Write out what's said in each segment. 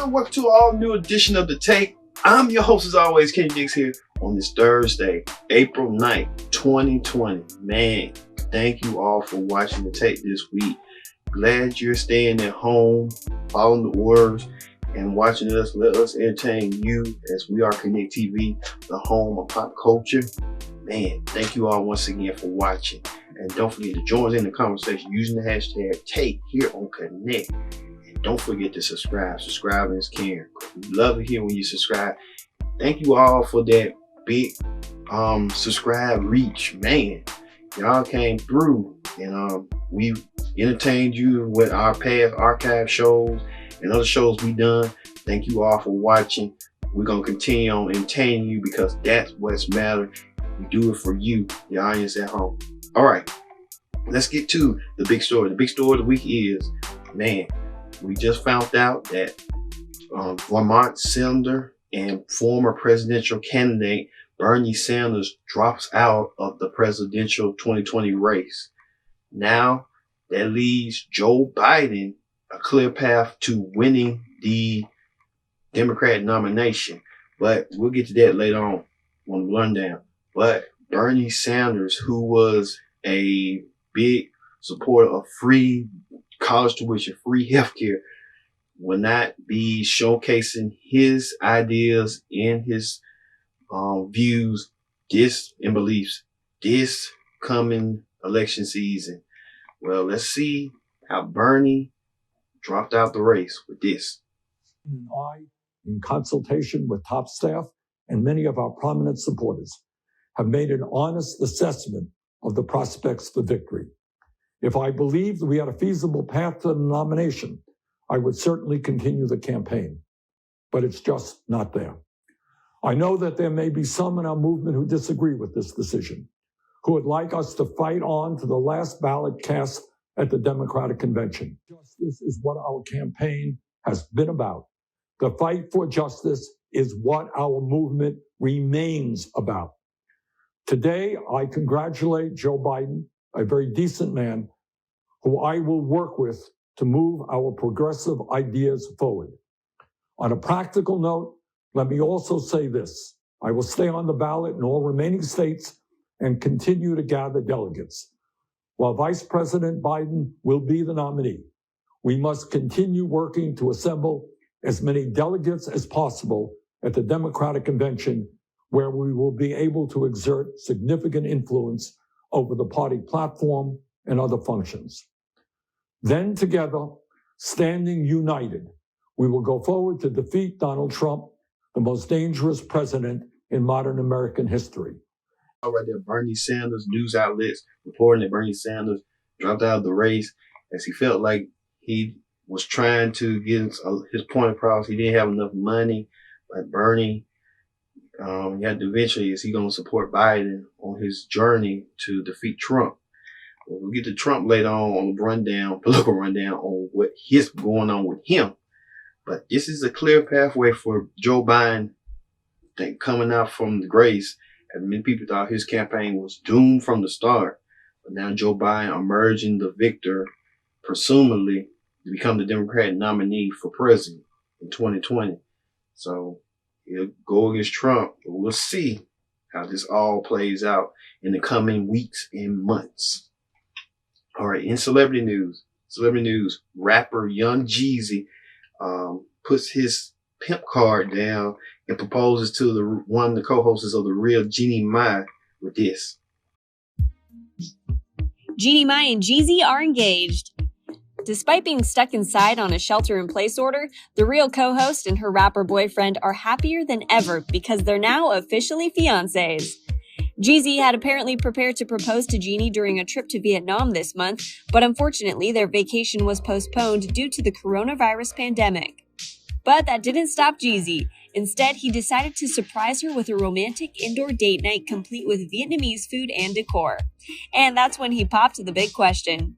everyone, welcome to an all new edition of The Take. I'm your host as always, Kenny Diggs here on this Thursday, April 9th, 2020. Man, thank you all for watching The Take this week. Glad you're staying at home, following the orders, and watching us. Let us entertain you as we are Connect TV, the home of pop culture. Man, thank you all once again for watching. And don't forget to join us in the conversation using the hashtag Take here on Connect. And don't forget to subscribe. Subscribing is caring. We love it here when you subscribe. Thank you all for that big subscribe reach. Man, y'all came through and we entertained you with our past archive shows and other shows we done. Thank you all for watching. We're going to continue on entertaining you because that's what's matter. We do it for you, the audience at home. All right, let's get to the big story. The big story of the week is, man, we just found out that Vermont Senator and former presidential candidate Bernie Sanders drops out of the presidential 2020 race. Now that leaves Joe Biden a clear path to winning the Democrat nomination. But we'll get to that later on the rundown. But Bernie Sanders, who was a big supporter of free college tuition, free healthcare, will not be showcasing his ideas and his views and beliefs this coming election season. Well, let's see how Bernie dropped out the race with this. I, in consultation with top staff and many of our prominent supporters, have made an honest assessment of the prospects for victory. If I believed we had a feasible path to the nomination, I would certainly continue the campaign, but it's just not there. I know that there may be some in our movement who disagree with this decision, who would like us to fight on to the last ballot cast at the Democratic Convention. Justice is what our campaign has been about. The fight for justice is what our movement remains about. Today, I congratulate Joe Biden, a very decent man, who I will work with to move our progressive ideas forward. On a practical note, let me also say this. I will stay on the ballot in all remaining states and continue to gather delegates. While Vice President Biden will be the nominee, we must continue working to assemble as many delegates as possible at the Democratic Convention, where we will be able to exert significant influence over the party platform and other functions. Then together, standing united, we will go forward to defeat Donald Trump, the most dangerous president in modern American history. All right there, Bernie Sanders, news outlets reporting that Bernie Sanders dropped out of the race as he felt like he was trying to get his point across. He didn't have enough money, but Bernie, he had to eventually, is he going to support Biden on his journey to defeat Trump? Well, we'll get to Trump later on the political rundown on what is going on with him. But this is a clear pathway for Joe Biden, I think, coming out from the grace. And many people thought his campaign was doomed from the start. But now Joe Biden emerging the victor, presumably to become the Democratic nominee for president in 2020. So he'll go against Trump. But we'll see how this all plays out in the coming weeks and months. All right, in celebrity news, rapper Young Jeezy puts his pimp card down and proposes to one of the co-hosts of The Real Jeannie with this. Jeannie and Jeezy are engaged. Despite being stuck inside on a shelter-in-place order, The Real co-host and her rapper boyfriend are happier than ever because they're now officially fiancés. Jezzy had apparently prepared to propose to Jeannie during a trip to Vietnam this month, but unfortunately their vacation was postponed due to the coronavirus pandemic. But that didn't stop Jezzy. Instead, he decided to surprise her with a romantic indoor date night complete with Vietnamese food and decor. And that's when he popped the big question.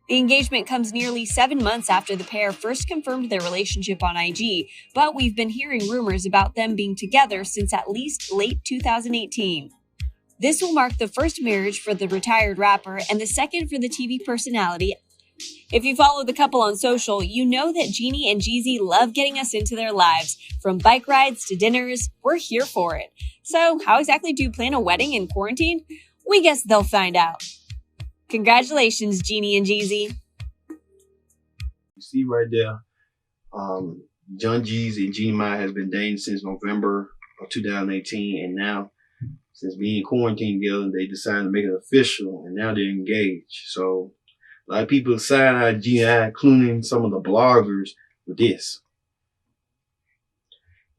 The engagement comes nearly 7 months after the pair first confirmed their relationship on IG, but we've been hearing rumors about them being together since at least late 2018. This will mark the first marriage for the retired rapper and the second for the TV personality If you follow the couple on social, you know that Jeannie and Jeezy love getting us into their lives. From bike rides to dinners, we're here for it. So how exactly do you plan a wedding in quarantine? We guess they'll find out. Congratulations, Jeannie and Jeezy. You see right there, John Jeezy and Jeannie Mai has been dating since November of 2018, and now, since being quarantined together, they decided to make it official, and now they're engaged. So a lot of people side-eye Jeannie, including some of the bloggers, with this.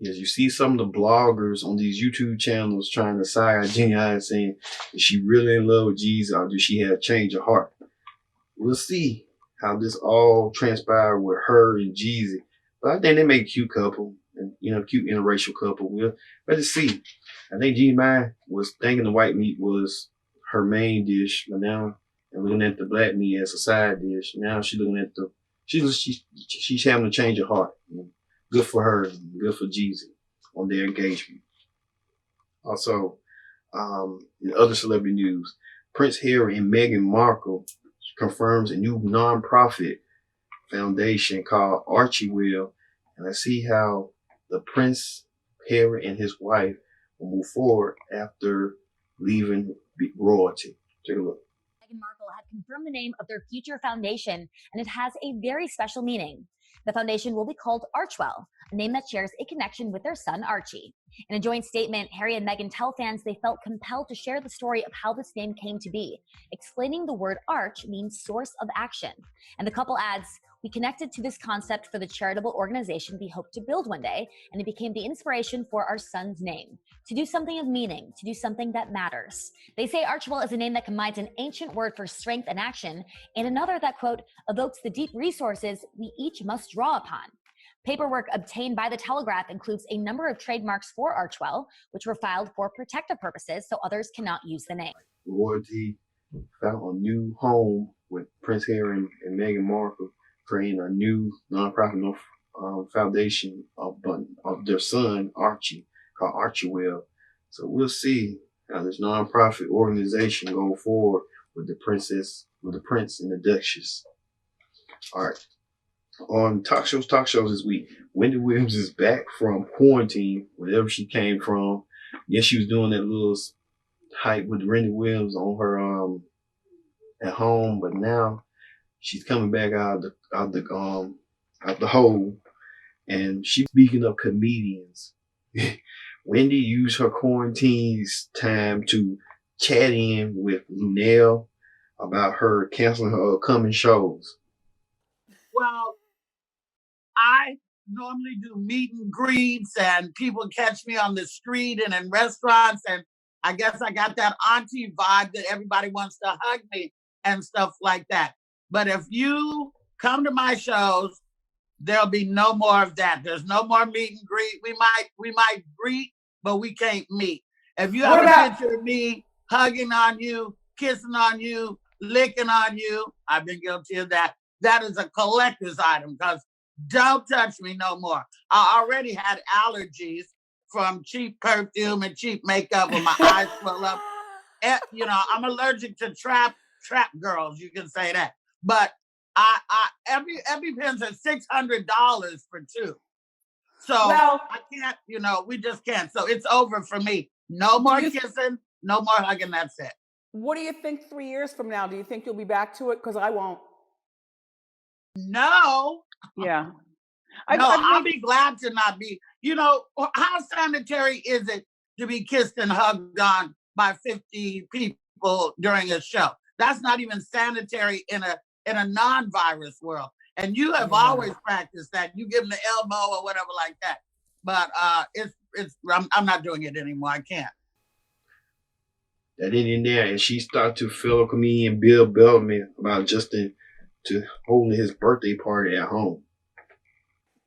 As you see some of the bloggers on these YouTube channels trying to side-eye Jeannie, saying, is she really in love with Jeezy, or does she have a change of heart? We'll see how this all transpired with her and Jeezy. But I think they make a cute couple, and cute interracial couple. We'll just see. I think Jeannie Mai was thinking the white meat was her main dish, but now and looking at the black meat as a side dish. Now she's looking at she's having a change of heart. Good for her, good for Jeezy on their engagement. Also, in other celebrity news, Prince Harry and Meghan Markle confirms a new nonprofit foundation called Archie-Will, and I see how the Prince Harry and his wife will move forward after leaving royalty. Take a look. Meghan Markle have confirmed the name of their future foundation, and it has a very special meaning. The foundation will be called Archwell, a name that shares a connection with their son, Archie. In a joint statement, Harry and Meghan tell fans they felt compelled to share the story of how this name came to be, explaining the word arch means source of action. And the couple adds, we connected to this concept for the charitable organization we hope to build one day, and it became the inspiration for our son's name. To do something of meaning, to do something that matters. They say Archwell is a name that combines an ancient word for strength and action, and another that, quote, evokes the deep resources we each must draw upon. Paperwork obtained by the Telegraph includes a number of trademarks for Archwell, which were filed for protective purposes so others cannot use the name. Royalty found a new home with Prince Harry and Meghan Markle, creating a new nonprofit foundation of their son, Archie, called Archie-Will. So we'll see how this nonprofit organization go forward with the prince and the duchess. All right. On talk shows this week, Wendy Williams is back from quarantine, wherever she came from. Yes, she was doing that little hype with Wendy Williams on her at home, but now she's coming back out the hole, and she's speaking of comedians. Wendy used her quarantine time to chat in with Lunel about her canceling her upcoming shows. Well, I normally do meet and greets, and people catch me on the street and in restaurants, and I guess I got that auntie vibe that everybody wants to hug me and stuff like that. But if you come to my shows, there'll be no more of that. There's no more meet and greet. We might greet, but we can't meet. If you have a picture of me hugging on you, kissing on you, licking on you, I've been guilty of that. That is a collector's item, because don't touch me no more. I already had allergies from cheap perfume and cheap makeup when my eyes swell up. I'm allergic to trap girls, you can say that. But every pen's at $600 for two. So I can't, we just can't. So it's over for me. No more kissing, no more hugging, that's it. What do you think 3 years from now? Do you think you'll be back to it? Because I won't. No. Yeah. I'll be glad to not be. How sanitary is it to be kissed and hugged on by 50 people during a show? That's not even sanitary in a non-virus world. And you have always practiced that. You give them the elbow or whatever like that. But I'm not doing it anymore. I can't. That in there, and she started to fellow comedian Bill Bellamy about Justin to holding his birthday party at home.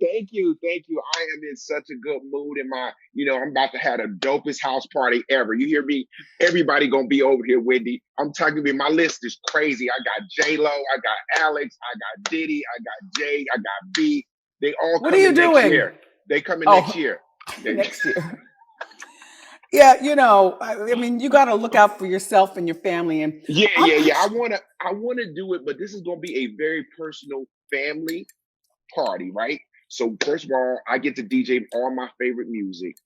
Thank you. I am in such a good mood in I'm about to have the dopest house party ever. You hear me? Everybody gonna be over here, Wendy. I'm talking about my list is crazy. I got J-Lo, I got Alex, I got Diddy, I got Jay, I got B. They all What are you doing? Next year. They coming next year. Next year. Yeah, I mean, you got to look out for yourself and your family. And Yeah, I'm yeah, yeah. actually, I wanna do it, but this is gonna be a very personal family party, right? So first of all, I get to DJ all my favorite music.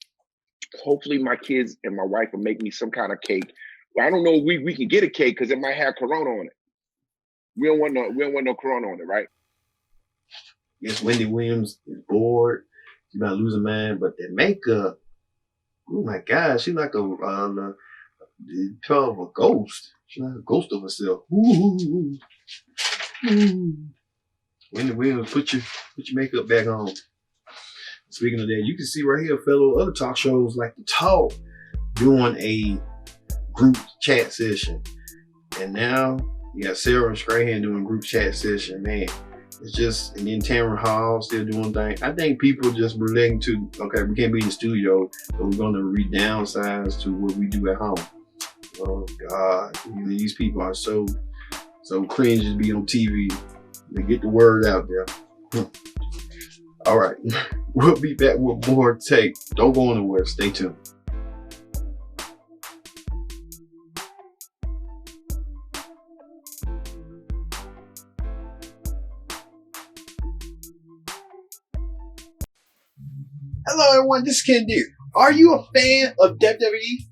Hopefully my kids and my wife will make me some kind of cake. Well, I don't know if we can get a cake because it might have Corona on it. We don't want no Corona on it, right? Yes, Wendy Williams is bored. She's about to lose her mind, but that makeup, oh my God, she's like the tell of a ghost. She's like a ghost of herself. Ooh. Wendy Williams, put your makeup back on. Speaking of that, you can see right here, fellow other talk shows like The Talk doing a group chat session. And now you got Sarah Strahan doing group chat session. Man, it's just, and then Tamron Hall still doing things. I think people just relating to, okay, we can't be in the studio, so we're going to re-downsize to what we do at home. Oh God, these people are so cringe to be on TV. They get the word out there. All right, we'll be back with more take. Don't go anywhere. Stay tuned. Hello, everyone. This is Ken Deere. Are you a fan of WWE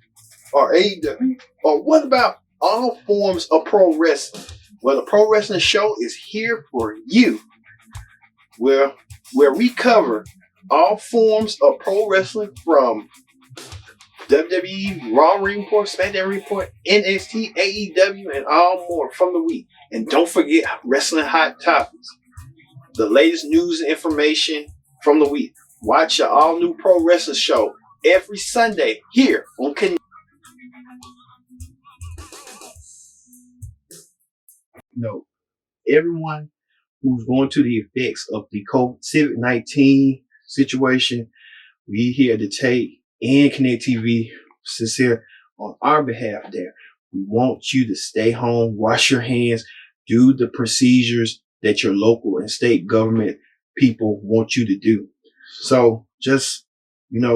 or AEW? Or what about all forms of pro wrestling? Well, the Pro Wrestling Show is here for you, where we cover all forms of pro wrestling from WWE, Raw Report, SmackDown Report, NXT, AEW, and all more from the week. And don't forget Wrestling Hot Topics, the latest news and information from the week. Watch your all-new Pro Wrestling Show every Sunday here on Connect. No, everyone who's going to the effects of the COVID-19 situation, we here to take and Connect TV sincere on our behalf there. We want you to stay home, wash your hands, do the procedures that your local and state government people want you to do. So just,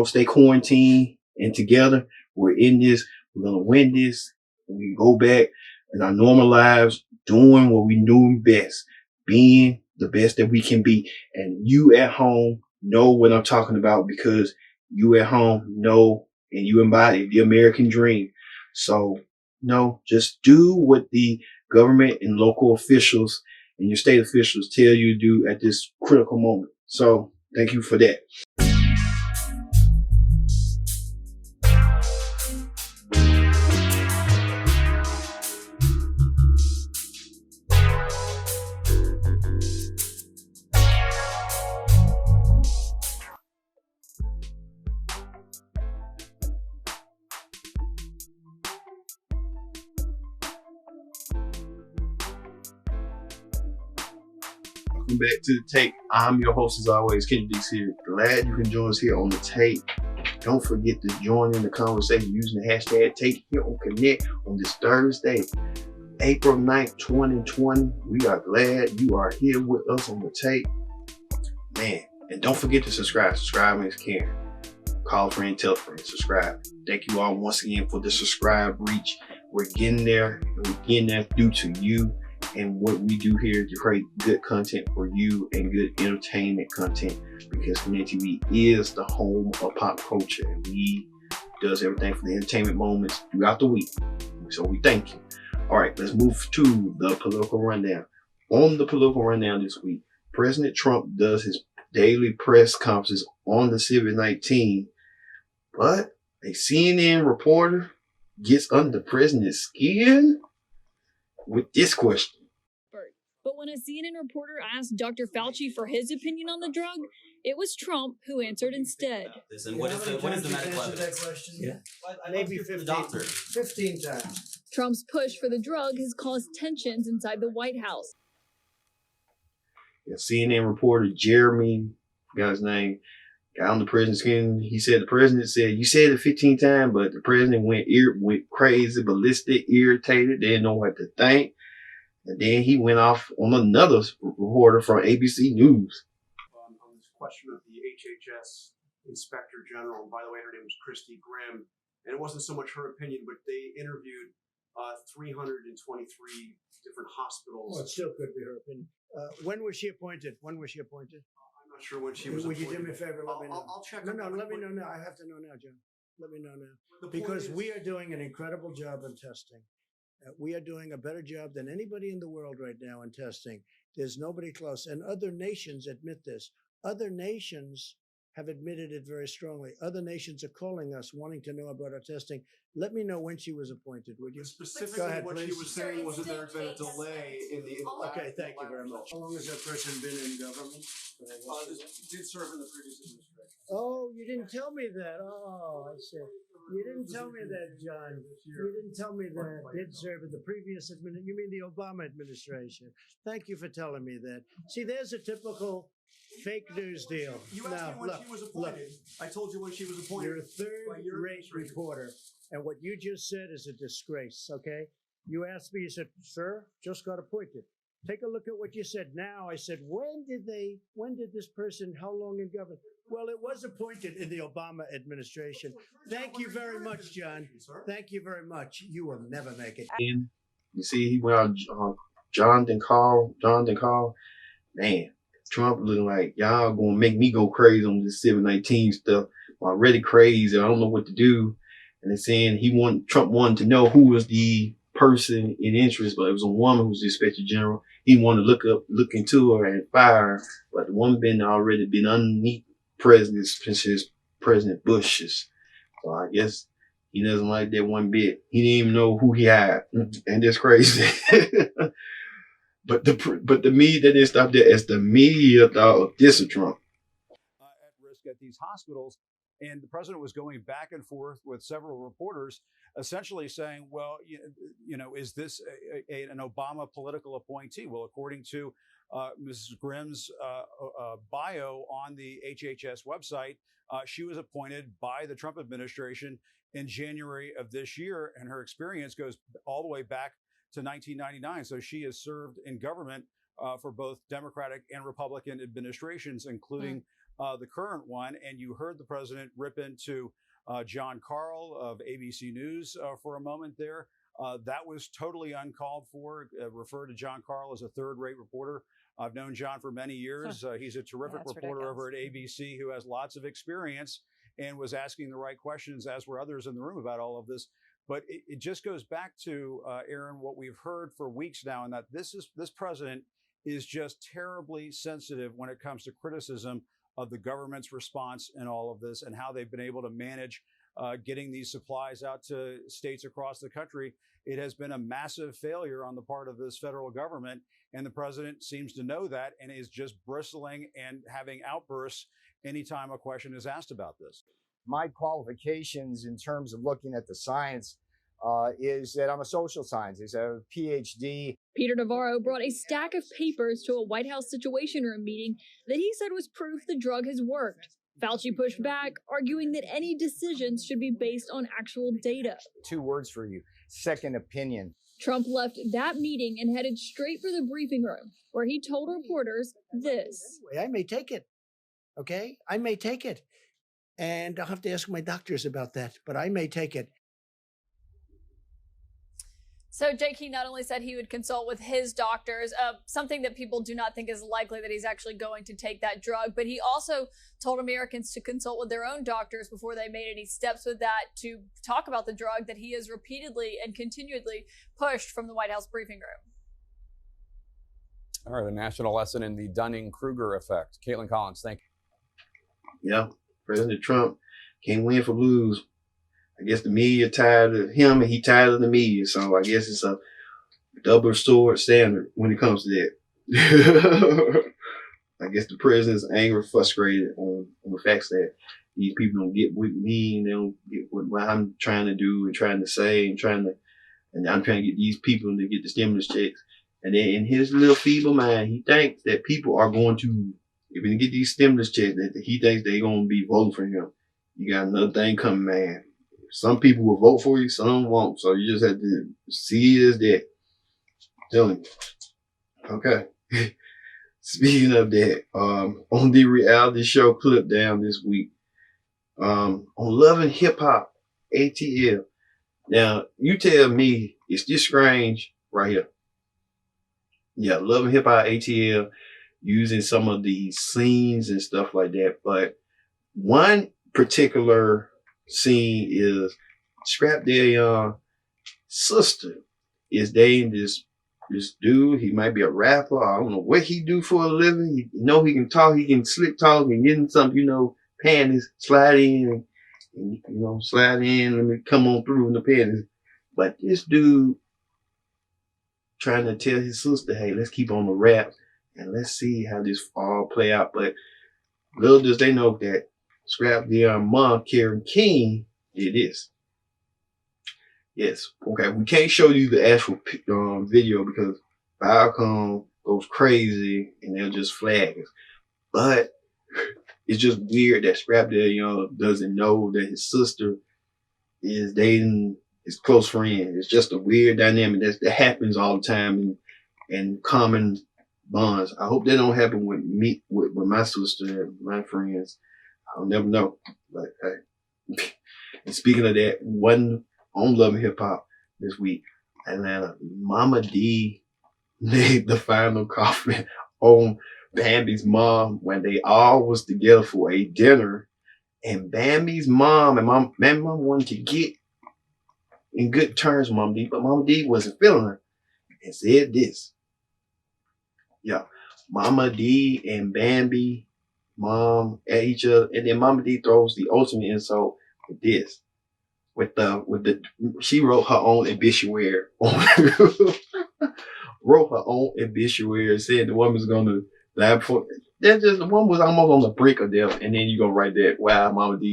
stay quarantined, and together we're in this. We're going to win this. We go back in our normal lives, doing what we do best, being the best that we can be. And you at home know what I'm talking about, because you at home know and you embody the American dream. So, just do what the government and local officials and your state officials tell you to do at this critical moment. So, thank you for that. Welcome back to the tape. I'm your host as always, Kenny Dix here. Glad you can join us here on the tape. Don't forget to join in the conversation using the hashtag Take here on Connect on this Thursday, April 9th, 2020. We are glad you are here with us on the tape. Man, and don't forget to subscribe. Subscribe is caring. Call a friend, tell a friend, subscribe. Thank you all once again for the subscribe reach. We're getting there, and we're getting there due to you and what we do here to create good content for you and good entertainment content, because Connect TV is the home of pop culture, and we does everything for the entertainment moments throughout the week. So we thank you. All right, let's move to the political rundown. On the political rundown this week, President Trump does his daily press conferences on the COVID-19, but a CNN reporter gets under the president's skin with this question. But when a CNN reporter asked Dr. Fauci for his opinion on the drug, it was Trump who answered instead. And what is the medical evidence? Yeah. Maybe 15 times. Trump's push for the drug has caused tensions inside the White House. Yeah, CNN reporter Jeremy, forgot his name, got on the president's skin. He said the president said, you said it 15 times, but the president went crazy, ballistic, irritated, didn't know what to think. And then he went off on another reporter from ABC News. On this question of the HHS Inspector General, and by the way, her name is Christy Grimm. and it wasn't so much her opinion, but they interviewed 323 different hospitals. Well, it still could be her opinion. When was she appointed? I'm not sure when she was Would appointed. you do me a favor? Let me know. I'll check. No, let me know now. I have to know now, John. Let me know now. Because we are doing an incredible job in testing. We are doing a better job than anybody in the world right now in testing. There's nobody close. And other nations admit this. Other nations have admitted it very strongly. Other nations are calling us, wanting to know about our testing. Let me know when she was appointed, would you? Specifically, Go ahead, what please. she was saying was that there had been a delay in the. Okay, thank you very much. How long has that person been in government? Did serve in the previous administration. Oh, you didn't tell me that. Oh, I see. You didn't tell me that, John. You didn't tell me that. Did serve in the previous administration. You mean the Obama administration. Thank you for telling me that. See, there's a typical fake news deal. You asked me when she was appointed. I told you when she was appointed. You're a third-rate reporter, and what you just said is a disgrace, okay? You asked me, you said, sir, just got appointed. Take a look at what you said now. I said, when did this person, how long in government? Well, it was appointed in the Obama administration. Thank you very much, John. Thank you very much. You will never make it. And you see, he went out, Jonathan Call, man, Trump looking like y'all gonna make me go crazy on this 719 stuff. I'm already crazy. I don't know what to do. And they're saying Trump wanted to know who was the person in interest, but it was a woman who was the inspector general. He wanted to look into her and fire her, but the woman already been underneath President Bush's. So I guess he doesn't like that one bit. He didn't even know who he had, and that's crazy. But the media didn't stop there. As the media thought this is Trump. At risk at these hospitals. And the president was going back and forth with several reporters, essentially saying, well, is this an Obama political appointee? Well, according to Mrs. Grimm's bio on the HHS website, she was appointed by the Trump administration in January of this year, and her experience goes all the way back to 1999. So she has served in government for both Democratic and Republican administrations, including the current one. And you heard the president rip into John Karl of ABC News for a moment there. That was totally uncalled for. Refer to John Karl as a third-rate reporter. I've known John for many years. He's a terrific reporter over at ABC who has lots of experience and was asking the right questions, as were others in the room, about all of this. But it just goes back to, Aaron, what we've heard for weeks now, and that this president is just terribly sensitive when it comes to criticism of the government's response in all of this and how they've been able to manage getting these supplies out to states across the country. It has been a massive failure on the part of this federal government, and the president seems to know that and is just bristling and having outbursts anytime a question is asked about this. My qualifications in terms of looking at the science is that I'm a social scientist, I have a PhD. Peter Navarro brought a stack of papers to a White House Situation Room meeting that he said was proof the drug has worked. Fauci pushed back, arguing that any decisions should be based on actual data. 2 words for you: second opinion. Trump left that meeting and headed straight for the briefing room, where he told reporters this. I may take it, okay? I may take it. And I'll have to ask my doctors about that, but I may take it. So Jake, he not only said he would consult with his doctors, something that people do not think is likely that he's actually going to take that drug, but he also told Americans to consult with their own doctors before they made any steps with that to talk about the drug that he has repeatedly and continually pushed from the White House briefing room. All right, a national lesson in the Dunning-Kruger effect. Caitlin Collins, thank you. Yeah, President Trump can't win for lose. I guess the media tired of him and he tired of the media. So I guess it's a double sword standard when it comes to that. I guess the president's angry, frustrated on the facts that these people don't get with me and they don't get what I'm trying to do and trying to say and I'm trying to get these people to get the stimulus checks. And then in his little feeble mind, he thinks that people are going to, if they get these stimulus checks, that he thinks they're going to be voting for him. You got another thing coming, man. Some people will vote for you, some won't. So you just have to see it as that. Telling you. Okay. Speaking of that, on the reality show Clip Down this week, on Love and Hip Hop, ATL. Now, you tell me, it's this strange right here. Yeah, Love and Hip Hop ATL, using some of these scenes and stuff like that. But one particular scene is Scrap Dead Young sister is dating this dude. He might be a rapper. I don't know what he do for a living. He can talk. He can slick talk and get in some, panties, slide in, and slide in. Let me come on through in the panties. But this dude trying to tell his sister, hey, let's keep on the rap and let's see how this all play out. But little does they know that Scrap Dead mom, Karen King, did this. Yes. Okay. We can't show you the actual video because Viacom goes crazy and they'll just flag us. But it's just weird that Scrap Dead Young doesn't know that his sister is dating his close friend. It's just a weird dynamic that happens all the time in common bonds. I hope that don't happen with me, with my sister and my friends. I'll never know. But hey. And speaking of that, one on Love and Hip Hop this week, Atlanta, Mama D made the final comment on Bambi's mom when they all was together for a dinner, and Bambi's mom and mom wanted to get in good terms with Mama D, but Mama D wasn't feeling her and said this. Yeah, Mama D and Bambi mom at each other, and then Mama D throws the ultimate insult with this. She wrote her own obituary wrote her own obituary, said the woman's gonna die before. That's just, the woman was almost on the brink of death, and then you go right there. Wow, Mama D,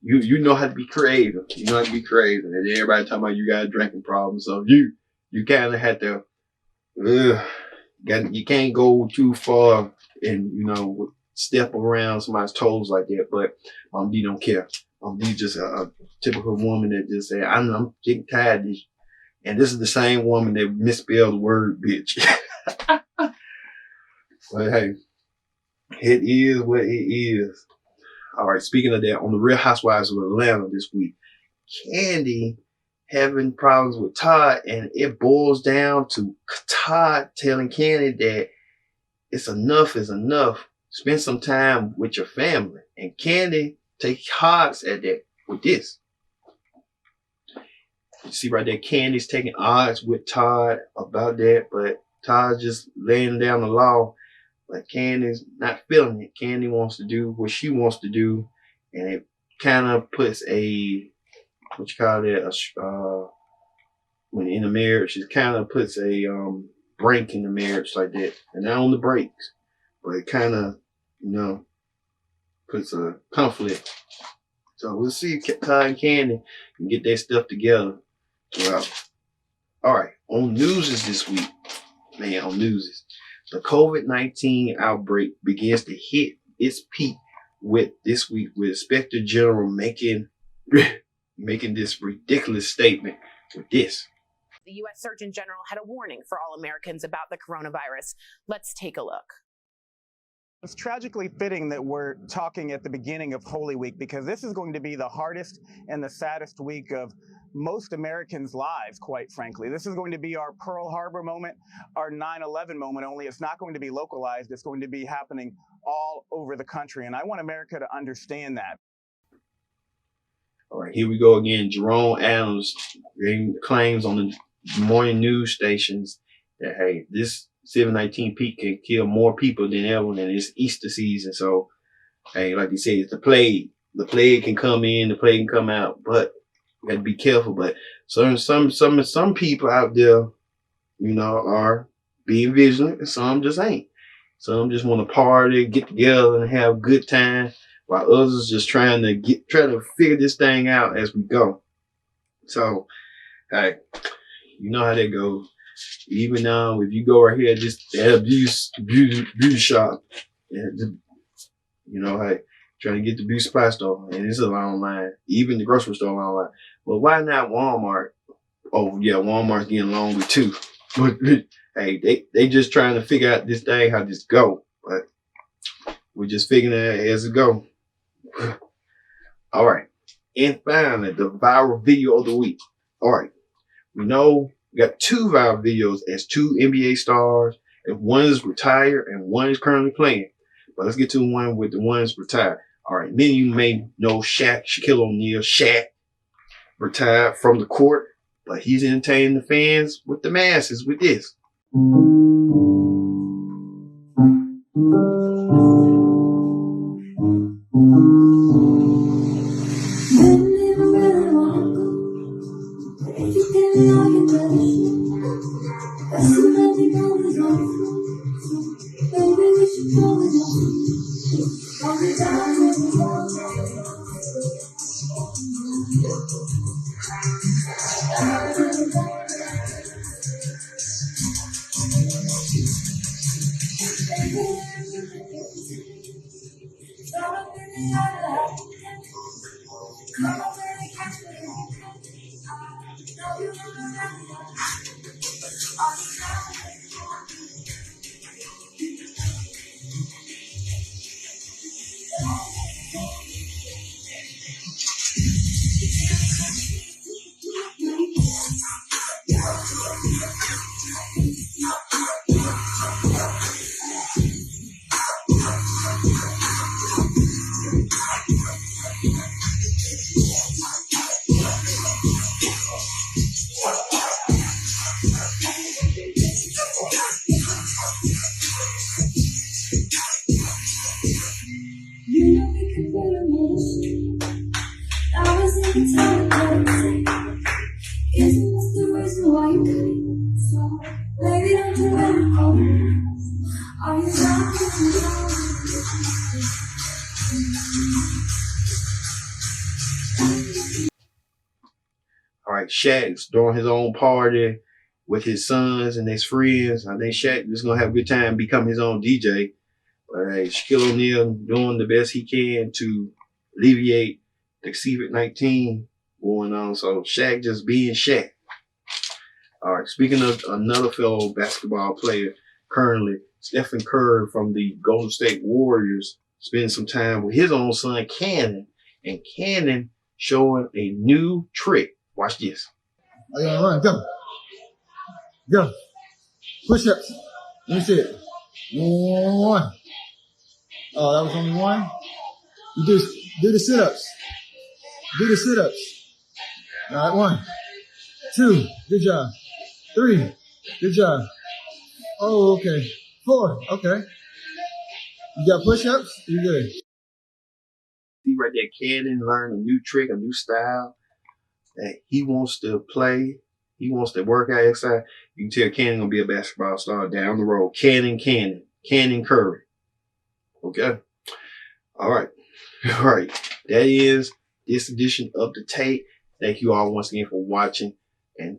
you know how to be creative. You know how to be creative, and everybody talking about you got a drinking problem, so you kind of had to. You can't go too far and step around somebody's toes like that. But Mama D don't care. Mama D just a typical woman that just say, I'm getting tired of this. And this is the same woman that misspelled the word bitch. But hey, it is what it is. All right, speaking of that, on the Real Housewives of Atlanta this week, Kandi having problems with Todd, and it boils down to Todd telling Kandi that it's enough is enough. Spend some time with your family. And Kandi takes odds at that with this. You see right there, Candy's taking odds with Todd about that, but Todd's just laying down the law. But Candy's not feeling it. Kandi wants to do what she wants to do, and it kind of puts when in a marriage, it kind of puts a break in the marriage like that. And not on the brakes, but it kind of, puts a conflict. So we'll see if Todd and Kandi can get their stuff together. Well, all right. On Newsies this week, on Newsies, the COVID-19 outbreak begins to hit its peak this week with Inspector General making this ridiculous statement with this. The U.S. Surgeon General had a warning for all Americans about the coronavirus. Let's take a look. It's tragically fitting that we're talking at the beginning of Holy Week, because this is going to be the hardest and the saddest week of most Americans' lives, quite frankly. This is going to be our Pearl Harbor moment, our 9/11 moment, only it's not going to be localized. It's going to be happening all over the country, and I want America to understand that. All right, here we go again. Jerome Adams claims on the morning news stations that, hey, this COVID-19 peak can kill more people than ever, and it's Easter season. So, hey, like you said, it's the plague. The plague can come in, the plague can come out, but you got to be careful. But some people out there, are being vigilant, and some just ain't. Some just want to party, get together, and have a good time, while others just trying to figure this thing out as we go. So, hey, you know how that goes. Even if you go right here, just at a beauty shop, and hey, trying to get the beauty supply store, and it's a long line. Even the grocery store long line. But why not Walmart? Oh yeah, Walmart's getting longer too. But hey, they just trying to figure out this thing, how this go. But we're just figuring it out as it go. All right. And finally, the viral video of the week. All right. We know we got 2 viral videos as 2 NBA stars, and one is retired and one is currently playing. But let's get to one with the ones retired. All right. Many of you may know Shaq, Shaquille O'Neal. Shaq retired from the court, but he's entertaining the fans with the masses with this. All right, Shaq's doing his own party with his sons and his friends. I think Shaq is gonna have a good time, become his own DJ. But hey, Shaquille O'Neal doing the best he can to alleviate the COVID-19 going on. So Shaq just being Shaq. All right, speaking of another fellow basketball player currently, Stephen Curry from the Golden State Warriors spending some time with his own son, Cannon. And Cannon showing a new trick. Watch this. Oh, yeah, run, go. Go. Push-ups. Let me see it. 1. Oh, that was only 1? You do the sit-ups. Do the sit-ups. All right, 1, 2, good job. 3, good job. Oh, okay. 4, okay. You got push-ups? You good. See right there, Cannon learned a new trick, a new style that he wants to play. He wants to work out exercise. You can tell Cannon gonna be a basketball star down the road. Cannon Curry. Okay. All right. All right. That is this edition of The Tape. Thank you all once again for watching, and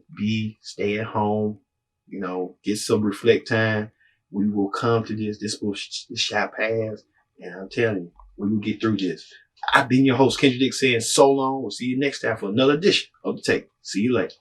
stay at home. You know, get some reflect time. We will come to this. This shall pass. And I'm telling you, we will get through this. I've been your host, Kendrick Dick, saying so long. We'll see you next time for another edition of The Tape. See you later.